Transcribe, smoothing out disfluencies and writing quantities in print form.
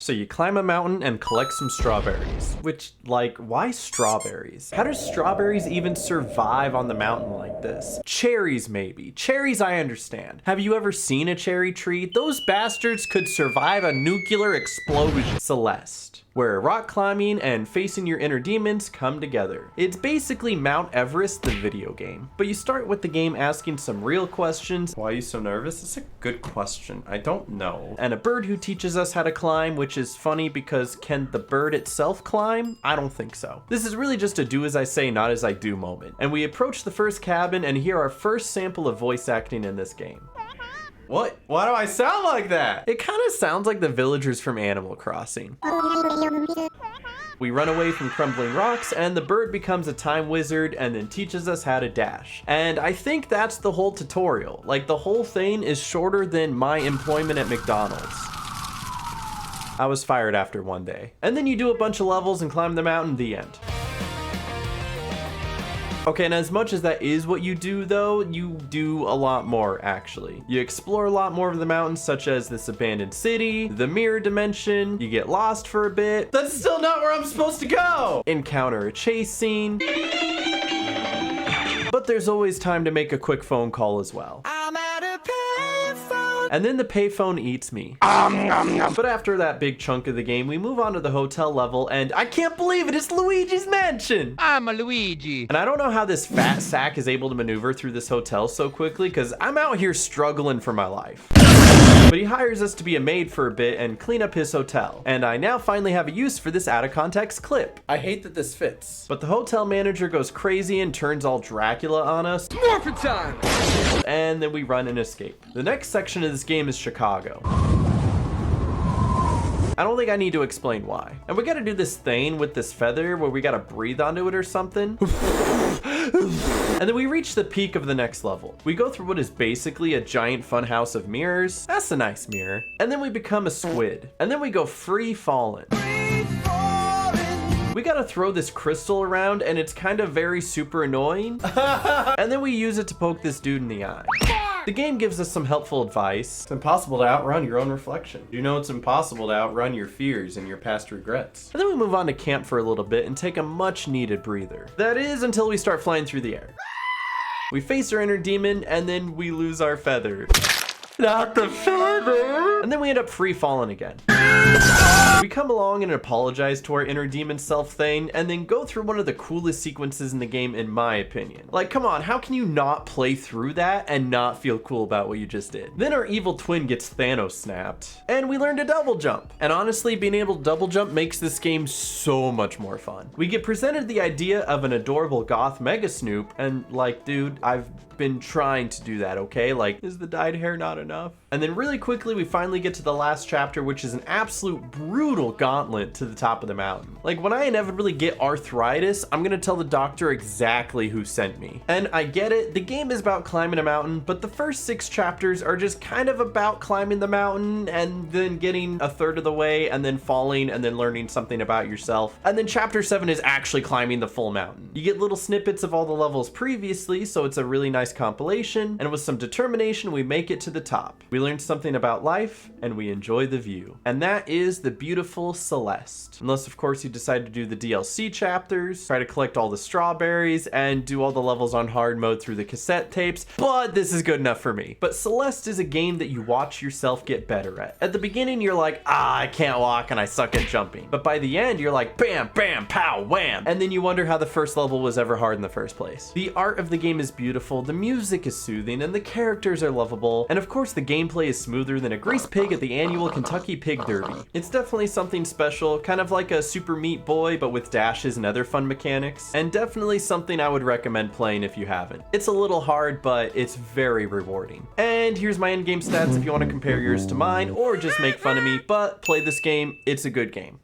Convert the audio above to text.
So you climb a mountain and collect some strawberries. Which, like, why strawberries? How does strawberries even survive on the mountain like this? Cherries, maybe. Cherries, I understand. Have you ever seen a cherry tree? Those bastards could survive a nuclear explosion. Celeste, where rock climbing and facing your inner demons come together. It's basically Mount Everest, the video game. But you start with the game asking some real questions. Why are you so nervous? It's a good question. I don't know. And a bird who teaches us how to climb, which is funny because can the bird itself climb? I don't think so. This is really just a do as I say, not as I do moment. And we approach the first cabin and hear our first sample of voice acting in this game. What? Why do I sound like that? It kind of sounds like the villagers from Animal Crossing. We run away from crumbling rocks and the bird becomes a time wizard and then teaches us how to dash. And I think that's the whole tutorial. Like, the whole thing is shorter than my employment at McDonald's. I was fired after one day. And then you do a bunch of levels and climb the mountain, the end. Okay, and as much as that is what you do though, you do a lot more actually. You explore a lot more of the mountains, such as this abandoned city, the mirror dimension, you get lost for a bit. That's still not where I'm supposed to go! Encounter a chase scene. But there's always time to make a quick phone call as well. I'm at a payphone. And then the payphone eats me. But after that big chunk of the game, we move on to the hotel level, and I can't believe it, it's Luigi's mansion! I'm a Luigi. And I don't know how this fat sack is able to maneuver through this hotel so quickly, because I'm out here struggling for my life. But he hires us to be a maid for a bit and clean up his hotel. And I now finally have a use for this out of context clip. I hate that this fits. But the hotel manager goes crazy and turns all Dracula on us. Morphin' time! And then we run and escape. The next section of this game is Chicago. I don't think I need to explain why. And we gotta do this thing with this feather where we gotta breathe onto it or something. And then we reach the peak of the next level. We go through what is basically a giant funhouse of mirrors. That's a nice mirror. And then we become a squid. And then we go free falling. We gotta throw this crystal around and it's kind of very super annoying. And then we use it to poke this dude in the eye. The game gives us some helpful advice. It's impossible to outrun your own reflection. You know it's impossible to outrun your fears and your past regrets. And then we move on to camp for a little bit and take a much needed breather. That is until we start flying through the air. We face our inner demon and then we lose our feather. Not the feather! And then we end up free falling again. We come along and apologize to our inner demon self thing, and then go through one of the coolest sequences in the game in my opinion. Like, come on, how can you not play through that and not feel cool about what you just did? Then our evil twin gets Thanos snapped, and we learn to double jump. And honestly, being able to double jump makes this game so much more fun. We get presented the idea of an adorable goth Mega Snoop, and like, dude, I've been trying to do that, okay? Like, is the dyed hair not enough? And then really quickly, we finally get to the last chapter, which is an absolute brutal gauntlet to the top of the mountain. Like, when I inevitably get arthritis, I'm gonna tell the doctor exactly who sent me. And I get it, the game is about climbing a mountain, but the first 6 chapters are just kind of about climbing the mountain and then getting a third of the way and then falling and then learning something about yourself. And then chapter 7 is actually climbing the full mountain. You get little snippets of all the levels previously, so it's a really nice compilation, and with some determination, we make it to the top. We learn something about life, and we enjoy the view. And that is the beautiful Celeste. Unless, of course, you decide to do the DLC chapters, try to collect all the strawberries, and do all the levels on hard mode through the cassette tapes, but this is good enough for me. But Celeste is a game that you watch yourself get better at. At the beginning, you're like, I can't walk and I suck at jumping. But by the end, you're like, bam, bam, pow, wham. And then you wonder how the first level was ever hard in the first place. The art of the game is beautiful, the music is soothing, and the characters are lovable. And of course, the gameplay is smoother than a grease pig at the annual Kentucky Pig Derby. It's definitely something special, kind of like a Super Meat Boy, but with dashes and other fun mechanics. And definitely something I would recommend playing if you haven't. It's a little hard, but it's very rewarding. And here's my in-game stats if you want to compare yours to mine, or just make fun of me, but play this game, it's a good game.